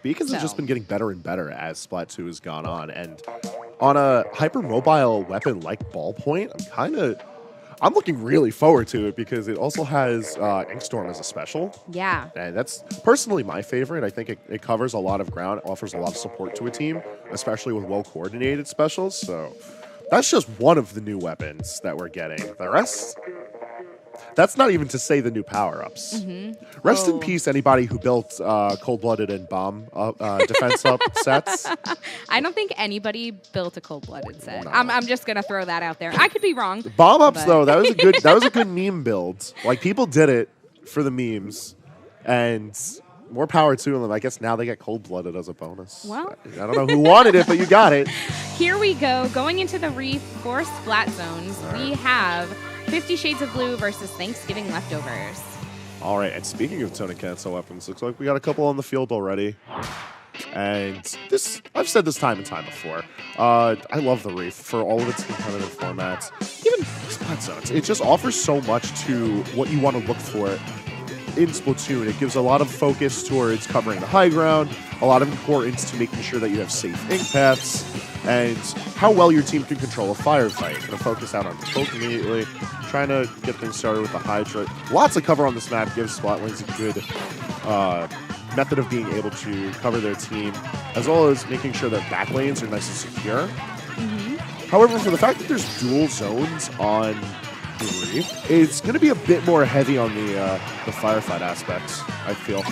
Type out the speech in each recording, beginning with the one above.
Beacons has just So, been getting better and better as Splat 2 has gone on, and on a hyper-mobile weapon like Ballpoint, I'm looking really forward to it because it also has Inkstorm as a special, yeah. and that's personally my favorite. I think it covers a lot of ground, offers a lot of support to a team, especially with well-coordinated specials, so that's just one of the new weapons that we're getting. The rest, that's not even to say the new power-ups. Rest in Oh. peace, anybody who built cold-blooded and bomb defense up sets. I don't think anybody built a cold-blooded set. No. I'm just gonna throw that out there. I could be wrong. Bomb ups but- though, that was a good meme build. Like people did it for the memes, and more power to them. I guess now they get cold-blooded as a bonus. Well. I don't know who wanted it, but you got it. Here we go. Going into the Reef for Splat Zones, we have 50 Shades of Blue versus Thanksgiving Leftovers. All right, and speaking of tone and cancel weapons, looks like we got a couple on the field already. And this, I've said this time and time before, I love the Reef for all of its competitive formats. Even Splat Zones, it just offers so much to what you want to look for in Splatoon. It gives a lot of focus towards covering the high ground, a lot of importance to making sure that you have safe ink paths, and how well your team can control a firefight. Going to focus out on poke immediately, trying to get things started with the Hydra. Lots of cover on this map gives Splatwings a good method of being able to cover their team, as well as making sure that back lanes are nice and secure. However, for the fact that there's dual zones on the Reef, it's going to be a bit more heavy on the firefight aspects, I feel.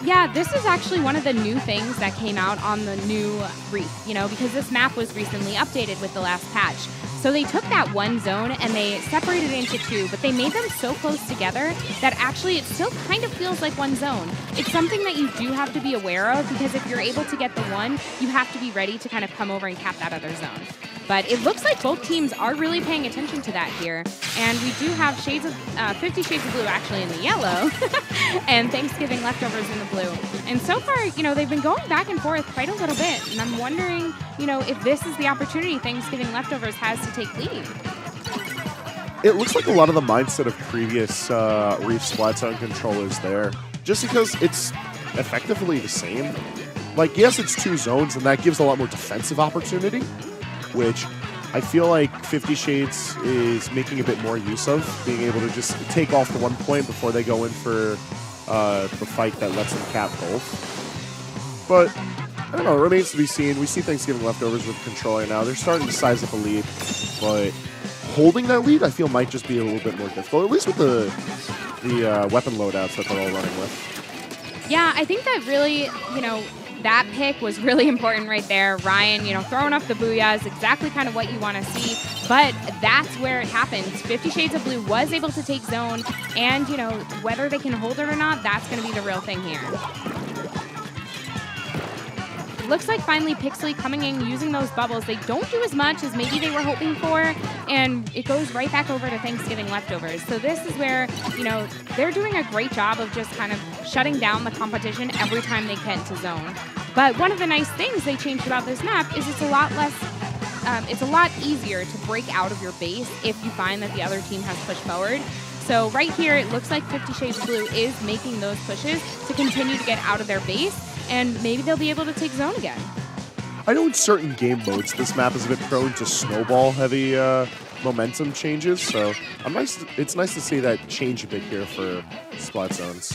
Yeah, this is actually one of the new things that came out on the new Reef, because this map was recently updated with the last patch. So they took that one zone and they separated it into two, but they made them so close together that actually it still kind of feels like one zone. It's something that you do have to be aware of, because if you're able to get the one, you have to be ready to kind of come over and cap that other zone. But it looks like both teams are really paying attention to that here. And we do have 50 Shades of Blue actually in the yellow and Thanksgiving Leftovers in the blue. And so far, they've been going back and forth quite a little bit. And I'm wondering, if this is the opportunity Thanksgiving Leftovers has to take lead. It looks like a lot of the mindset of previous Reef Splat Zone controllers there, just because it's effectively the same. Like, yes, it's two zones, and that gives a lot more defensive opportunity, which I feel like 50 Shades is making a bit more use of, being able to just take off the 1 point before they go in for the fight that lets them cap both. But, I don't know, it remains to be seen. We see Thanksgiving Leftovers with controller now. They're starting to size up a lead, but holding that lead, I feel, might just be a little bit more difficult, at least with the weapon loadouts that they're all running with. Yeah, I think that really, that pick was really important right there. Ryan, throwing up the booyah is exactly kind of what you want to see, but that's where it happens. 50 Shades of Blue was able to take zone, and, whether they can hold it or not, that's going to be the real thing here. Looks like finally Pixley coming in, using those bubbles. They don't do as much as maybe they were hoping for, and it goes right back over to Thanksgiving Leftovers. So this is where, they're doing a great job of just kind of shutting down the competition every time they get to zone. But one of the nice things they changed about this map is it's a lot easier to break out of your base if you find that the other team has pushed forward. So right here, it looks like 50 Shades of Blue is making those pushes to continue to get out of their base, and maybe they'll be able to take zone again. I know in certain game modes, this map is a bit prone to snowball-heavy momentum changes, so it's nice to see that change a bit here for Splat Zones.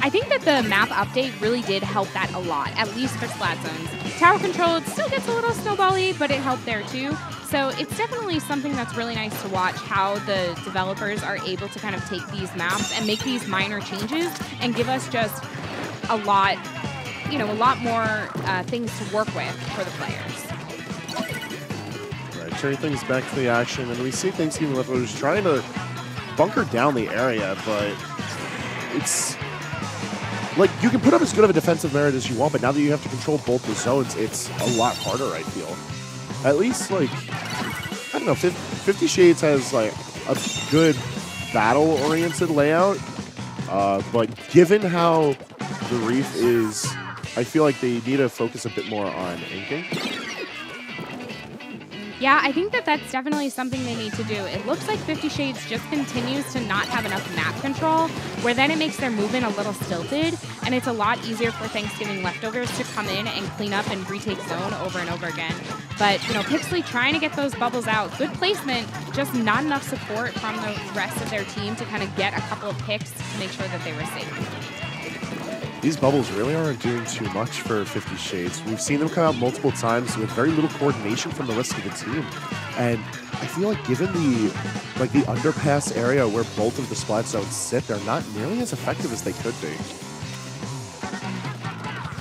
I think that the map update really did help that a lot, at least for Splat Zones. Tower control, it still gets a little snowball-y, but it helped there too. So it's definitely something that's really nice to watch, how the developers are able to kind of take these maps and make these minor changes and give us just a lot more things to work with for the players. Right, turning things back to the action, and we see Thanksgiving Leftovers trying to bunker down the area, but it's like you can put up as good of a defensive merit as you want, but now that you have to control both the zones, it's a lot harder, I feel. At least, like, I don't know, 50 Shades has, like, a good battle-oriented layout, but given how the Reef is, I feel like they need to focus a bit more on inking. Yeah, I think that that's definitely something they need to do. It looks like 50 Shades just continues to not have enough map control, where then it makes their movement a little stilted, and it's a lot easier for Thanksgiving Leftovers to come in and clean up and retake zone over and over again. But, Pixley trying to get those bubbles out. Good placement, just not enough support from the rest of their team to kind of get a couple of picks to make sure that they were safe. These bubbles really aren't doing too much for 50 Shades. We've seen them come out multiple times with very little coordination from the rest of the team. And I feel like given the underpass area where both of the splat zones sit, they're not nearly as effective as they could be.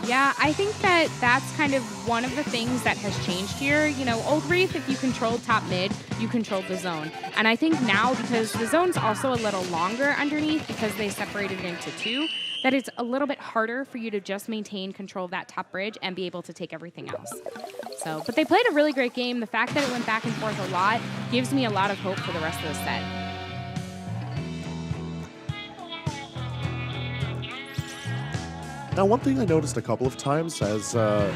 Yeah, I think that that's kind of one of the things that has changed here. Old Reef, if you controlled top mid, you controlled the zone. And I think now, because the zone's also a little longer underneath because they separated it into two, that it's a little bit harder for you to just maintain control of that top bridge and be able to take everything else. But they played a really great game. The fact that it went back and forth a lot gives me a lot of hope for the rest of the set. Now, one thing I noticed a couple of times as our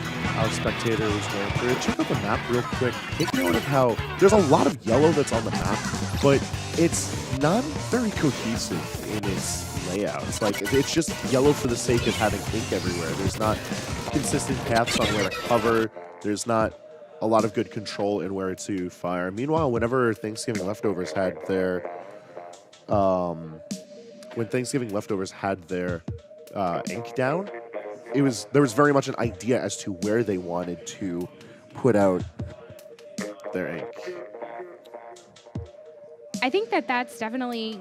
spectator was going through it, check out the map real quick. Take note of how there's a lot of yellow that's on the map, but it's not very cohesive in its layout. It's just yellow for the sake of having ink everywhere. There's not consistent paths on where to cover. There's not a lot of good control in where to fire. Meanwhile, whenever Thanksgiving Leftovers had their ink down, there was very much an idea as to where they wanted to put out their ink. I think that that's definitely,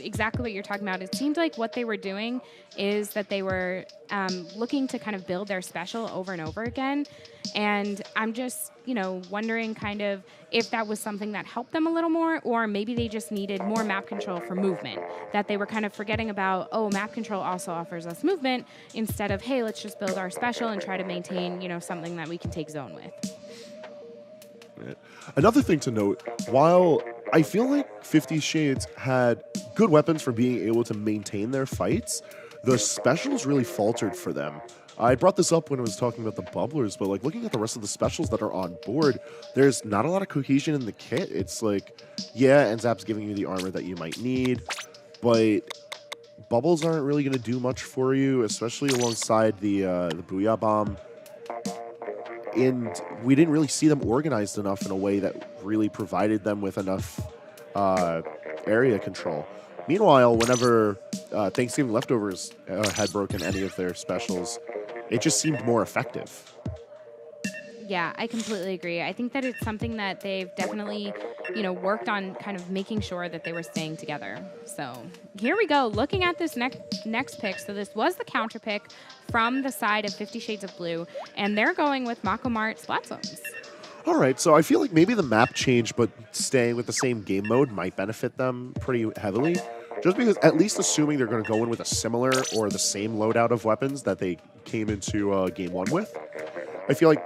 exactly what you're talking about. It seemed like what they were doing is that they were looking to kind of build their special over and over again. And I'm just, wondering kind of if that was something that helped them a little more, or maybe they just needed more map control for movement, that they were kind of forgetting about, map control also offers us movement, instead of, hey, let's just build our special and try to maintain, something that we can take zone with. Another thing to note, while I feel like 50 Shades had good weapons for being able to maintain their fights, the specials really faltered for them. I brought this up when I was talking about the bubblers, but looking at the rest of the specials that are on board, there's not a lot of cohesion in the kit. It's NZAP's giving you the armor that you might need, but bubbles aren't really going to do much for you, especially alongside the Booyah Bomb. And we didn't really see them organized enough in a way that really provided them with enough area control. Meanwhile, whenever Thanksgiving Leftovers had broken any of their specials, it just seemed more effective. Yeah, I completely agree. I think that it's something that they've definitely, worked on kind of making sure that they were staying together. So here we go, looking at this next pick. So this was the counter pick from the side of 50 Shades of Blue, and they're going with Mako Mart Splat Zones. All right, so I feel like maybe the map change, but staying with the same game mode might benefit them pretty heavily. Just because, at least assuming they're going to go in with a similar or the same loadout of weapons that they came into Game 1 with, I feel like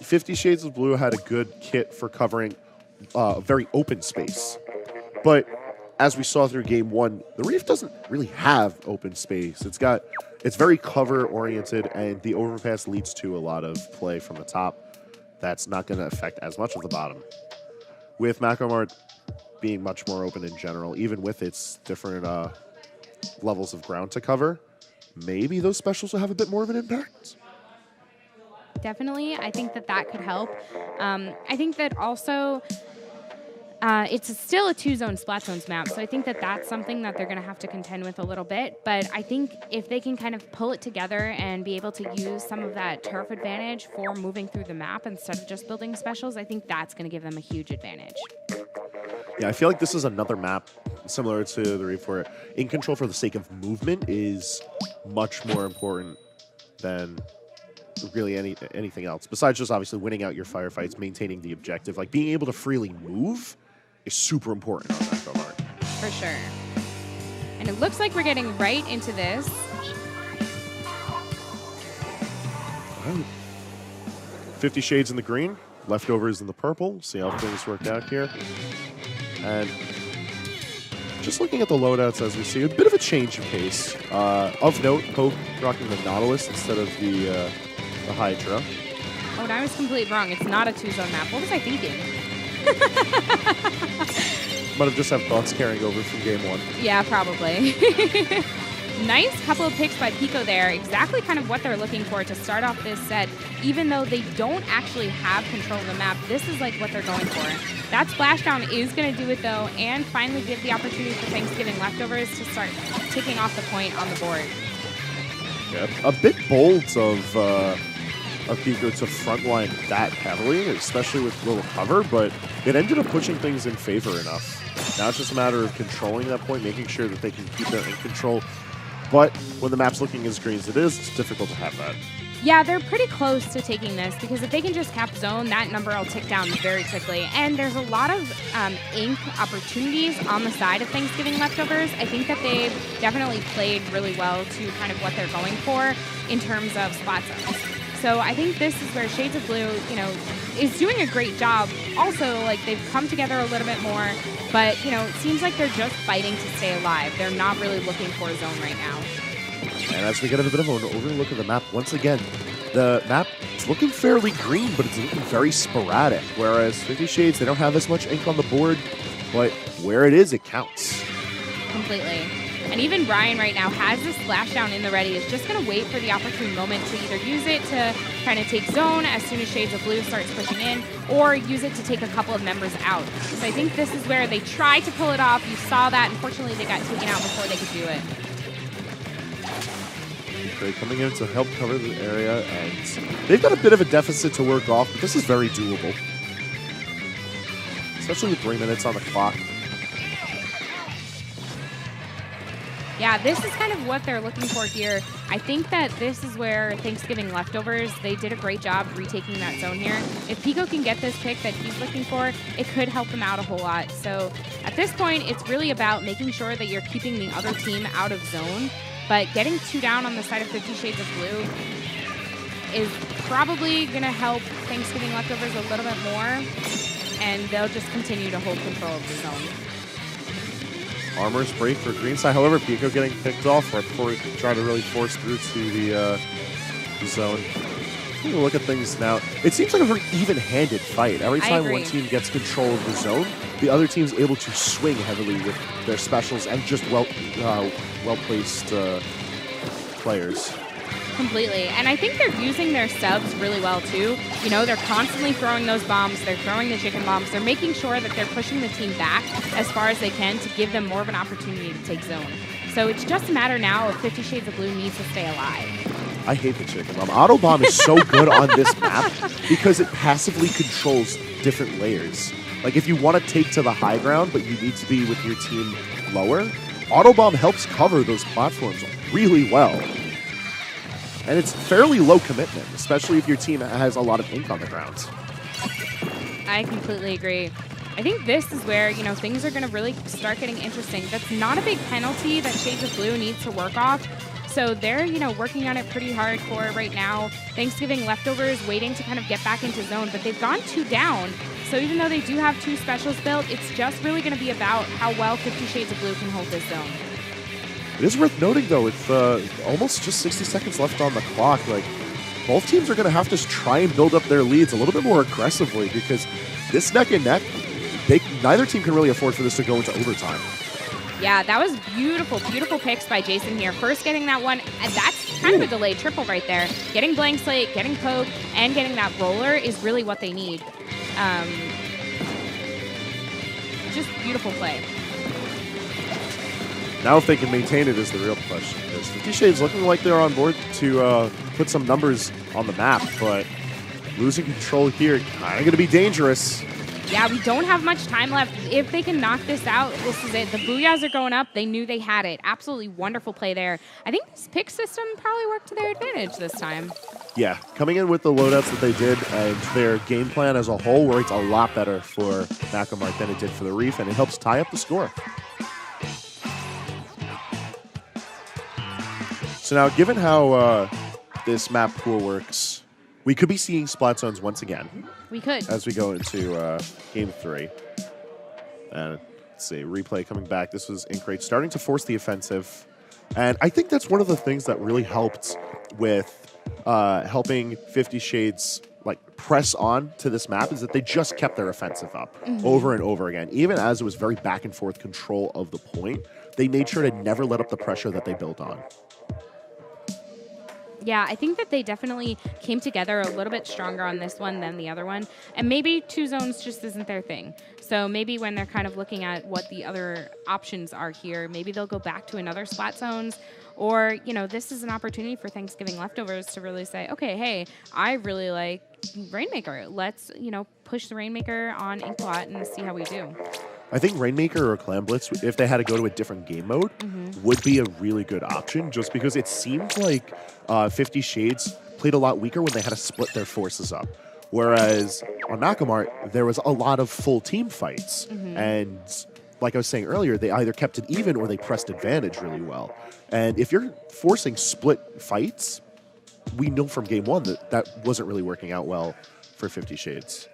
50 Shades of Blue had a good kit for covering very open space. But as we saw through Game 1, the Reef doesn't really have open space. It's very cover-oriented, and the overpass leads to a lot of play from the top. That's not going to affect as much of the bottom. With Mako Mart being much more open in general, even with its different levels of ground to cover, maybe those specials will have a bit more of an impact. Definitely. I think that could help. I think that also it's still a two-zone Splat Zones map, so I think that that's something that they're going to have to contend with a little bit. But I think if they can kind of pull it together and be able to use some of that turf advantage for moving through the map instead of just building specials, I think that's going to give them a huge advantage. Yeah, I feel like this is another map similar to the Reef where in control for the sake of movement is much more important than really anything else. Besides just obviously winning out your firefights, maintaining the objective, being able to freely move is super important on Mako Mart. For sure. And it looks like we're getting right into this. All right. 50 Shades in the green, Leftovers in the purple. See how things worked out here. And just looking at the loadouts as we see, a bit of a change of pace. Of note, Poke rocking the Nautilus instead of the Hydra. Oh, and I was completely wrong. It's not a two-zone map. What was I thinking? Might have just have thoughts carrying over from game 1. Yeah, probably. Nice couple of picks by Pico there. Exactly kind of what they're looking for to start off this set. Even though they don't actually have control of the map, this is like what they're going for. That splashdown is going to do it though, and finally give the opportunity for Thanksgiving Leftovers to start ticking off the point on the board. Yep. A bit bold of Pico to frontline that heavily, especially with little cover, but it ended up pushing things in favor enough. Now it's just a matter of controlling that point, making sure that they can keep their in control. But when the map's looking as green as it is, it's difficult to have that. Yeah, they're pretty close to taking this because if they can just cap zone, that number will tick down very quickly. And there's a lot of ink opportunities on the side of Thanksgiving Leftovers. I think that they've definitely played really well to kind of what they're going for in terms of spot zones. So I think this is where Shades of Blue, you know, is doing a great job. Also, like, they've come together a little bit more, but, you know, it seems like they're just fighting to stay alive. They're not really looking for a zone right now. And as we get a bit of an overlook of the map, once again, the map is looking fairly green, but it's looking very sporadic, whereas 50 Shades, they don't have as much ink on the board, but where it is, it counts. Completely. And even Brian right now has this splashdown in the ready. Is just going to wait for the opportune moment to either use it to kind of take zone as soon as Shades of Blue starts pushing in, or use it to take a couple of members out. So I think this is where they try to pull it off. You saw that. Unfortunately, they got taken out before they could do it. Great coming in to help cover the area, and they've got a bit of a deficit to work off, but this is very doable. Especially with 3 minutes on the clock. Yeah, this is kind of what they're looking for here. I think that this is where Thanksgiving Leftovers, they did a great job retaking that zone here. If Pico can get this pick that he's looking for, it could help them out a whole lot. So at this point, it's really about making sure that you're keeping the other team out of zone, but getting 2 down on the side of 50 Shades of Blue is probably going to help Thanksgiving Leftovers a little bit more, and they'll just continue to hold control of the zone. Armor's break for green side. However, Pico getting picked off right before we can try to really force through to the zone. Taking a look at things now. It seems like a very even-handed fight. Every time one team gets control of the zone, the other team's able to swing heavily with their specials and just well-placed players. Completely. And I think they're using their subs really well, too. You know, they're constantly throwing those bombs. They're throwing the chicken bombs. They're making sure that they're pushing the team back as far as they can to give them more of an opportunity to take zone. So it's just a matter now of 50 Shades of Blue needs to stay alive. I hate the chicken bomb. Auto bomb is so good on this map because it passively controls different layers. Like, if you want to take to the high ground, but you need to be with your team lower, auto bomb helps cover those platforms really well. And it's fairly low commitment, especially if your team has a lot of ink on the ground. I completely agree. I think this is where, you know, things are going to really start getting interesting. That's not a big penalty that Shades of Blue needs to work off. So they're, you know, working on it pretty hardcore right now. Thanksgiving Leftovers waiting to kind of get back into zone, but they've gone 2 down. So even though they do have 2 specials built, it's just really going to be about how well 50 Shades of Blue can hold this zone. It is worth noting, though, with almost just 60 seconds left on the clock, like, both teams are going to have to try and build up their leads a little bit more aggressively because this neck and neck, neither team can really afford for this to go into overtime. Yeah, that was beautiful, beautiful picks by Jason here. First getting that one, and that's kind of a delayed triple right there. Getting blank slate, getting poke, and getting that roller is really what they need. Just beautiful play. Now if they can maintain it is the real question. Because 50 Shades looking like they're on board to put some numbers on the map, but losing control here kind of going to be dangerous. Yeah, we don't have much time left. If they can knock this out, this is it. The booyahs are going up. They knew they had it. Absolutely wonderful play there. I think this pick system probably worked to their advantage this time. Yeah, coming in with the loadouts that they did and their game plan as a whole worked a lot better for Nakamart than it did for the Reef, and it helps tie up the score. So now, given how this map pool works, we could be seeing splat zones once again. We could. As we go into Game 3. And let's see, replay coming back. This was Inkrate starting to force the offensive. And I think that's one of the things that really helped with helping 50 Shades like press on to this map is that they just kept their offensive up over and over again. Even as it was very back and forth control of the point, they made sure to never let up the pressure that they built on. Yeah, I think that they definitely came together a little bit stronger on this one than the other one. And maybe 2 zones just isn't their thing. So maybe when they're kind of looking at what the other options are here, maybe they'll go back to another splat zones. Or, you know, this is an opportunity for Thanksgiving leftovers to really say, okay, hey, I really like Rainmaker. Let's, you know, push the Rainmaker on Inkblot and see how we do. I think Rainmaker or Clan Blitz, if they had to go to a different game mode, would be a really good option, just because it seemed like 50 Shades played a lot weaker when they had to split their forces up. Whereas on Nakamart, there was a lot of full team fights. And like I was saying earlier, they either kept it even or they pressed advantage really well. And if you're forcing split fights, we know from game one that that wasn't really working out well for 50 Shades.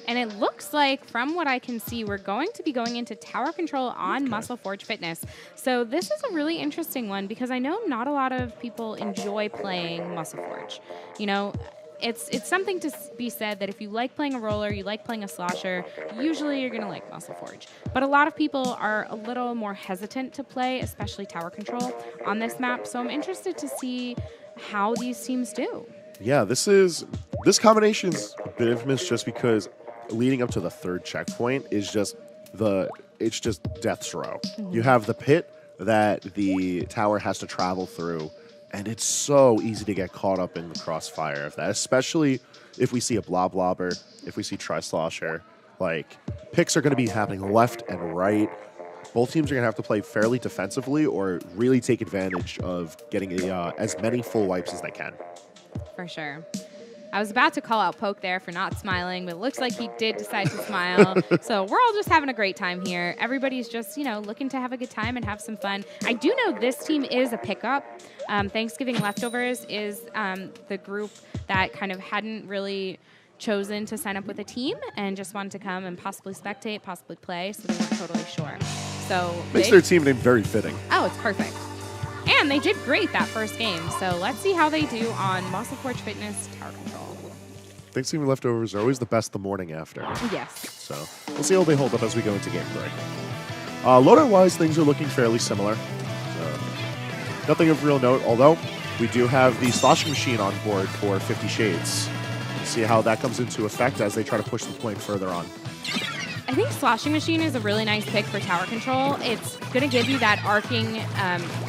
And it looks like, from what I can see, we're going to be going into tower control on Muscle Forge Fitness. So this is a really interesting one because I know not a lot of people enjoy playing Muscle Forge. You know, it's something to be said that if you like playing a roller, you like playing a slosher, usually you're going to like Muscle Forge. But a lot of people are a little more hesitant to play, especially tower control, on this map. So I'm interested to see how these teams do. Yeah, this combination's a bit infamous just because leading up to the 3rd checkpoint is just death's row. You have the pit that the tower has to travel through, and it's so easy to get caught up in the crossfire of that, especially if we see a blob lobber, if we see tri-slosher. Like, picks are going to be happening left and right. Both teams are going to have to play fairly defensively or really take advantage of getting as many full wipes as they can. For sure. I was about to call out Poke there for not smiling, but it looks like he did decide to smile. So we're all just having a great time here. Everybody's just, you know, looking to have a good time and have some fun. I do know this team is a pickup. Thanksgiving Leftovers is the group that kind of hadn't really chosen to sign up with a team and just wanted to come and possibly spectate, possibly play, so they weren't totally sure. So makes their team name very fitting. Oh, it's perfect. And they did great that first game, so let's see how they do on Muscle Forge Fitness Tower Control. Thanksgiving Leftovers are always the best the morning after. Yes. So we'll see how they hold up as we go into game 3. Loadout-wise, things are looking fairly similar. So nothing of real note, although we do have the sloshing machine on board for 50 Shades. We'll see how that comes into effect as they try to push the point further on. I think Sloshing Machine is a really nice pick for tower control. It's going to give you that arcing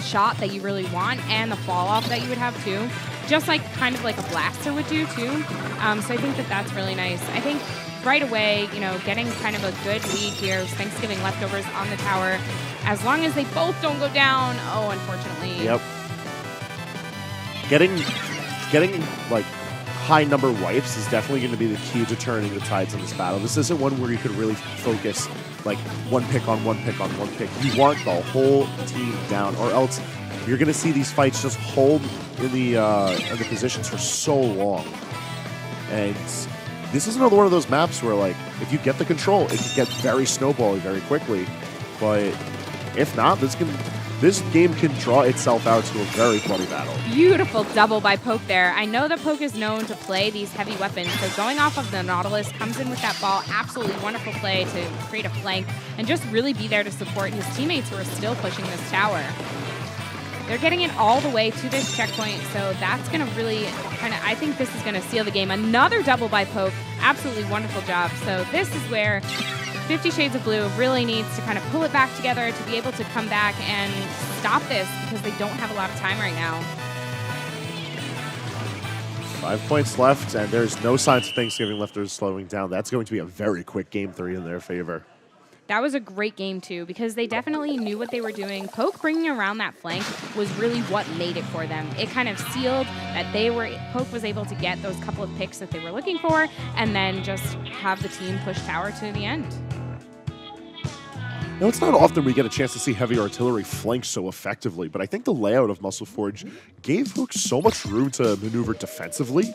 shot that you really want and the fall off that you would have too. Just like kind of like a blaster would do too. So I think that that's really nice. I think right away, you know, getting kind of a good lead here, Thanksgiving Leftovers on the tower, as long as they both don't go down. Oh, unfortunately. Yep. Getting like high number wipes is definitely going to be the key to turning the tides in this battle. This isn't one where you could really focus like one pick on one pick on one pick. You want the whole team down, or else you're going to see these fights just hold in the positions for so long. And this is another one of those maps where, like, if you get the control, it can get very snowbally very quickly. But if not, this game can draw itself out to a very bloody battle. Beautiful double by Poke there. I know that Poke is known to play these heavy weapons, so going off of the Nautilus, comes in with that ball. Absolutely wonderful play to create a flank and just really be there to support his teammates who are still pushing this tower. They're getting it all the way to this checkpoint, so that's going to really kind of, I think this is going to seal the game. Another double by Poke. Absolutely wonderful job. So this is where 50 Shades of Blue really needs to kind of pull it back together to be able to come back and stop this because they don't have a lot of time right now. 5 points left, and there's no signs of Thanksgiving Leftovers slowing down. That's going to be a very quick game 3 in their favor. That was a great game, too, because they definitely knew what they were doing. Poke bringing around that flank was really what made it for them. It kind of sealed that Poke was able to get those couple of picks that they were looking for, and then just have the team push tower to the end. Now, it's not often we get a chance to see heavy artillery flank so effectively, but I think the layout of Muscle Forge gave Hook so much room to maneuver defensively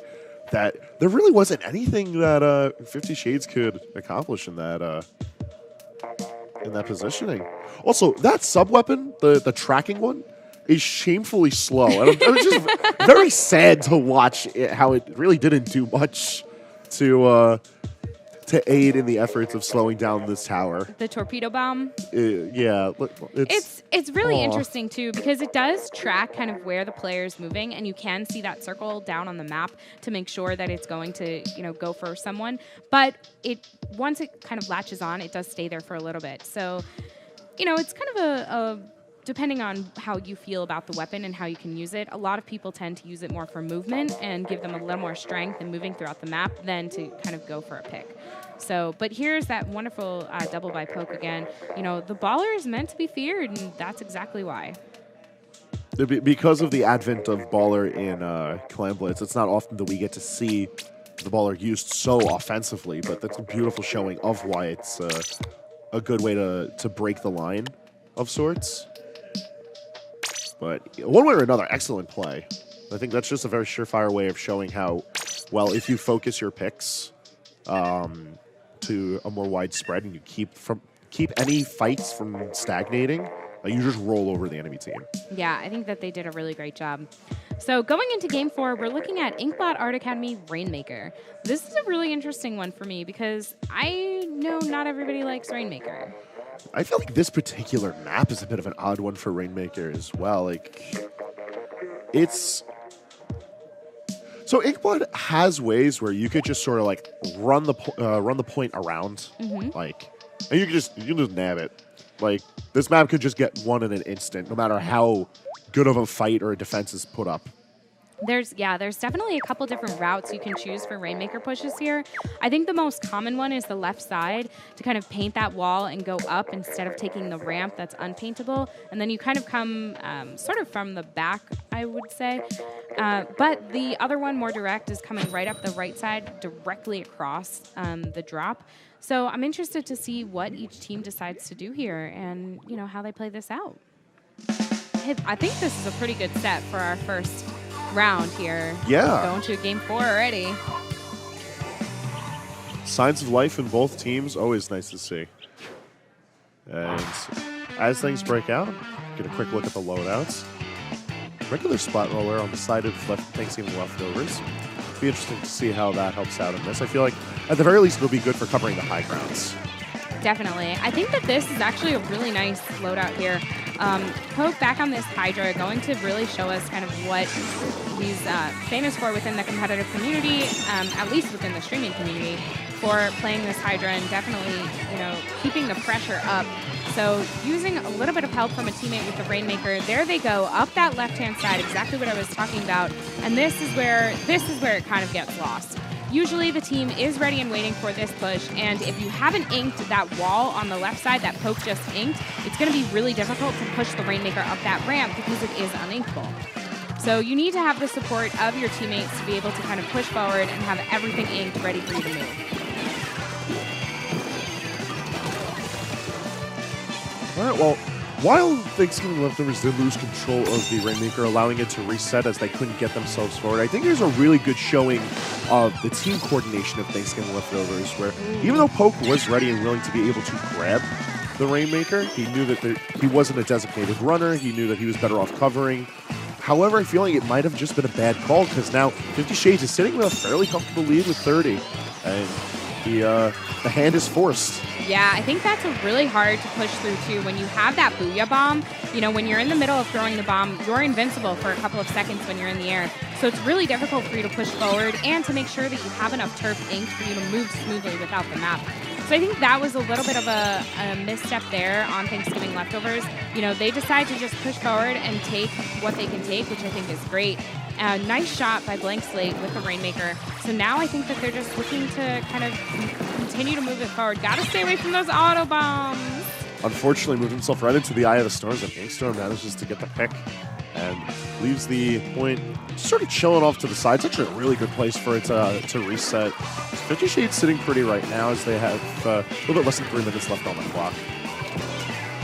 that there really wasn't anything that 50 Shades could accomplish in that positioning. Also, that sub-weapon, the tracking one, is shamefully slow. And it was just very sad to watch how it really didn't do much to aid in the efforts of slowing down this tower. The torpedo bomb. Yeah, It's really interesting too because it does track kind of where the player is moving, and you can see that circle down on the map to make sure that it's going to go for someone. But once it kind of latches on, it does stay there for a little bit. So it's kind of a depending on how you feel about the weapon and how you can use it, a lot of people tend to use it more for movement and give them a little more strength and moving throughout the map than to kind of go for a pick. So, but here's that wonderful double by poke again. The baller is meant to be feared, and that's exactly why. Because of the advent of baller in Clan Blitz, it's not often that we get to see the baller used so offensively, but that's a beautiful showing of why it's a good way to break the line of sorts. But one way or another, excellent play. I think that's just a very surefire way of showing how, well, if you focus your picks to a more wide spread and you keep any fights from stagnating, you just roll over the enemy team. Yeah, I think that they did a really great job. So going into Game 4, we're looking at Inkblot Art Academy Rainmaker. This is a really interesting one for me because I know not everybody likes Rainmaker. I feel like this particular map is a bit of an odd one for Rainmaker as well. So Inkblot has ways where you could just sort of run the point around, and you can just nab it. This map could just get won in an instant, no matter how good of a fight or a defense is put up. There's definitely a couple different routes you can choose for Rainmaker pushes here. I think the most common one is the left side to kind of paint that wall and go up instead of taking the ramp that's unpaintable. And then you kind of come sort of from the back, I would say. But the other one, more direct, is coming right up the right side, directly across the drop. So I'm interested to see what each team decides to do here and, how they play this out. I think this is a pretty good set for our first round here. Yeah. Going to Game 4 already. Signs of life in both teams, always nice to see. And as things break out, get a quick look at the loadouts. Regular spot roller on the side of Thanksgiving leftovers. Be interesting to see how that helps out in this. I feel like, at the very least, it'll be good for covering the high grounds. Definitely. I think that this is actually a really nice loadout here. Poke back on this Hydra, going to really show us kind of what he's famous for within the competitive community, at least within the streaming community, for playing this Hydra and definitely, keeping the pressure up. So using a little bit of help from a teammate with the Rainmaker, there they go, up that left-hand side, exactly what I was talking about. And this is where it kind of gets lost. Usually the team is ready and waiting for this push, and if you haven't inked that wall on the left side that Poke just inked, it's going to be really difficult to push the Rainmaker up that ramp because it is uninkable. So you need to have the support of your teammates to be able to kind of push forward and have everything inked ready for you to move. All right, well, while Thanksgiving leftovers did lose control of the Rainmaker, allowing it to reset as they couldn't get themselves forward, I think there's a really good showing of the team coordination of Thanksgiving leftovers, where even though Poke was ready and willing to be able to grab the Rainmaker, he knew that he wasn't a designated runner. He knew that he was better off covering. However, I feel like it might have just been a bad call because now 50 Shades is sitting with a fairly comfortable lead with 30, and the hand is forced. Yeah, I think that's really hard to push through, too. When you have that Booyah Bomb, when you're in the middle of throwing the bomb, you're invincible for a couple of seconds when you're in the air. So it's really difficult for you to push forward and to make sure that you have enough turf inked for you to move smoothly without the map. So I think that was a little bit of a misstep there on Thanksgiving leftovers. They decide to just push forward and take what they can take, which I think is great. Nice shot by Blank Slate with the Rainmaker. So now I think that they're just looking to kind of continue to move it forward. Got to stay away from those auto bombs. Unfortunately, moved himself right into the eye of the storms, and Inkstorm manages to get the pick and leaves the point sort of chilling off to the side. It's actually a really good place for it to reset. 50 Shades sitting pretty right now as they have a little bit less than 3 minutes left on the clock.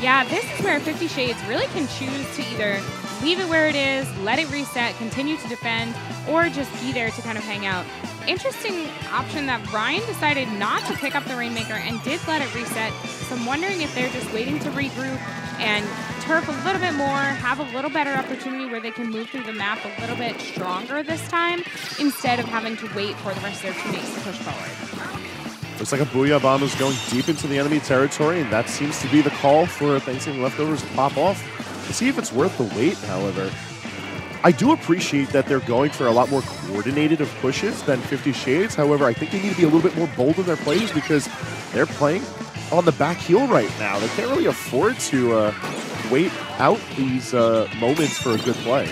Yeah, this is where 50 Shades really can choose to either leave it where it is, let it reset, continue to defend, or just be there to kind of hang out. Interesting option that Brian decided not to pick up the Rainmaker and did let it reset. So I'm wondering if they're just waiting to regroup and turf a little bit more, have a little better opportunity where they can move through the map a little bit stronger this time instead of having to wait for the rest of their teammates to push forward. Looks like a Booyah Bomb is going deep into the enemy territory, and that seems to be the call for Thanksgiving Leftovers to pop off. To see if it's worth the wait, however. I do appreciate that they're going for a lot more coordinated of pushes than 50 Shades. However, I think they need to be a little bit more bold in their plays because they're playing on the back heel right now. They can't really afford to wait out these moments for a good play.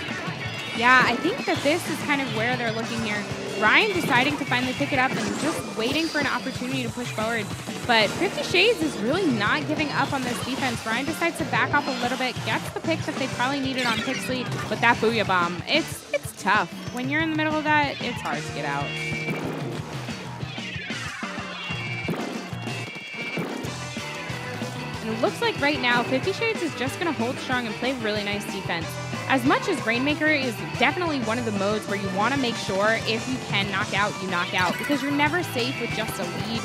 Yeah, I think that this is kind of where they're looking here. Ryan deciding to finally pick it up and just waiting for an opportunity to push forward. But 50 Shades is really not giving up on this defense. Ryan decides to back off a little bit, gets the pick that they probably needed on Pixley, but that Booyah Bomb, it's tough. When you're in the middle of that, it's hard to get out. And it looks like right now, 50 Shades is just going to hold strong and play really nice defense. As much as Rainmaker is definitely one of the modes where you want to make sure if you can knock out, you knock out, because you're never safe with just a lead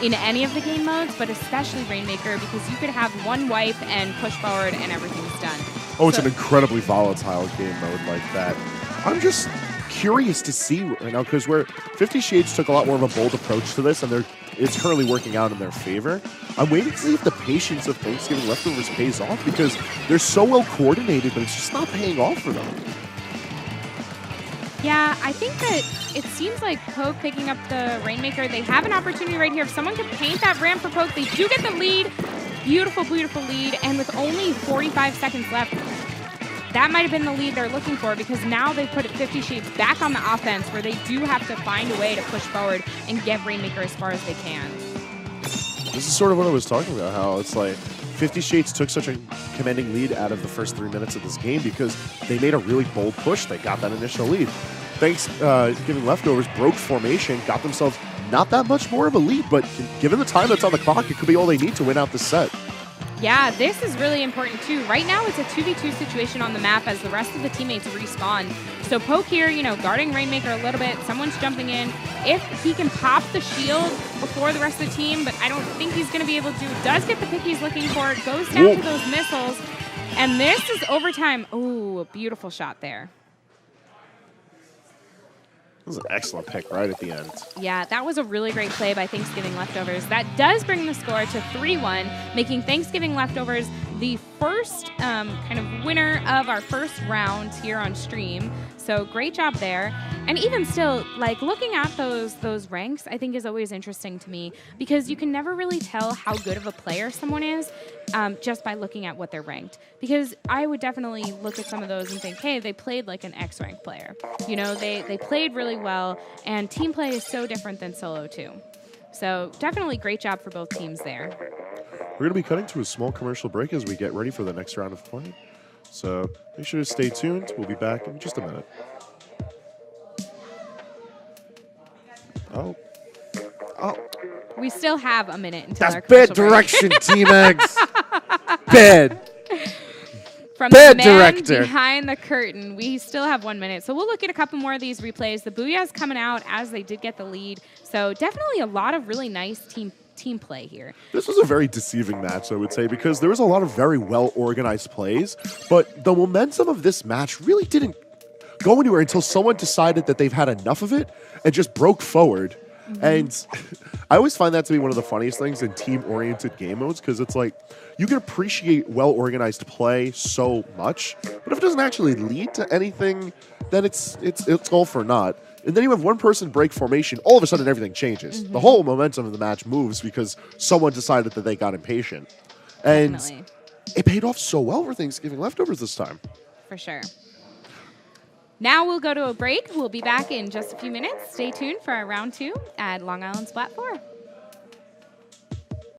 in any of the game modes, but especially Rainmaker, because you could have one wipe and push forward and everything's done. Oh, it's an incredibly volatile game mode like that. I'm just curious to see right now, because where 50 Shades took a lot more of a bold approach to this, and it's currently working out in their favor. I'm waiting to see if the patience of Thanksgiving Leftovers pays off, because they're so well coordinated, but it's just not paying off for them. Yeah, I think that it seems like Poke picking up the Rainmaker, they have an opportunity right here. If someone could paint that ramp for Poke, they do get the lead. Beautiful, beautiful lead. And with only 45 seconds left, that might have been the lead they're looking for, because now they've put 50 Shades back on the offense where they do have to find a way to push forward and get Rainmaker as far as they can. This is sort of what I was talking about, how it's like 50 Shades took such a commanding lead out of the first 3 minutes of this game because they made a really bold push. They got that initial lead. Thanksgiving Leftovers broke formation, got themselves not that much more of a lead, but given the time that's on the clock, it could be all they need to win out the set. Yeah, this is really important too. Right now it's a 2v2 situation on the map as the rest of the teammates respawn. So Poke here, guarding Rainmaker a little bit. Someone's jumping in. If he can pop the shield before the rest of the team, but I don't think he's going to be able to. Does get the pick he's looking for. Goes down to those missiles. And this is overtime. Ooh, a beautiful shot there. This is an excellent pick right at the end. Yeah, that was a really great play by Thanksgiving Leftovers. That does bring the score to 3-1, making Thanksgiving Leftovers the first kind of winner of our first round here on stream. So great job there. And even still, like looking at those ranks, I think is always interesting to me, because you can never really tell how good of a player someone is just by looking at what they're ranked. Because I would definitely look at some of those and think, hey, they played like an X rank player. They played really well, and team play is so different than solo too. So definitely great job for both teams there. We're going to be cutting to a small commercial break as we get ready for the next round of play. So make sure to stay tuned. We'll be back in just a minute. Oh. We still have a minute until our That's commercial bad break. direction, Team Eggs. Bad. From Bad the man director. behind the curtain, we still have 1 minute. So we'll look at a couple more of these replays. The Booyah's coming out as they did get the lead. So definitely a lot of really nice team play here. This was a very deceiving match, I would say, because there was a lot of very well-organized plays, but the momentum of this match really didn't go anywhere until someone decided that they've had enough of it and just broke forward. Mm-hmm. And I always find that to be one of the funniest things in team-oriented game modes, because it's like, you can appreciate well-organized play so much, but if it doesn't actually lead to anything, then it's all for naught. And then you have one person break formation, all of a sudden everything changes. Mm-hmm. The whole momentum of the match moves because someone decided that they got impatient. And Definitely. It paid off so well for Thanksgiving Leftovers this time. For sure. Now we'll go to a break. We'll be back in just a few minutes. Stay tuned for our round 2 at Long Island Splat 4.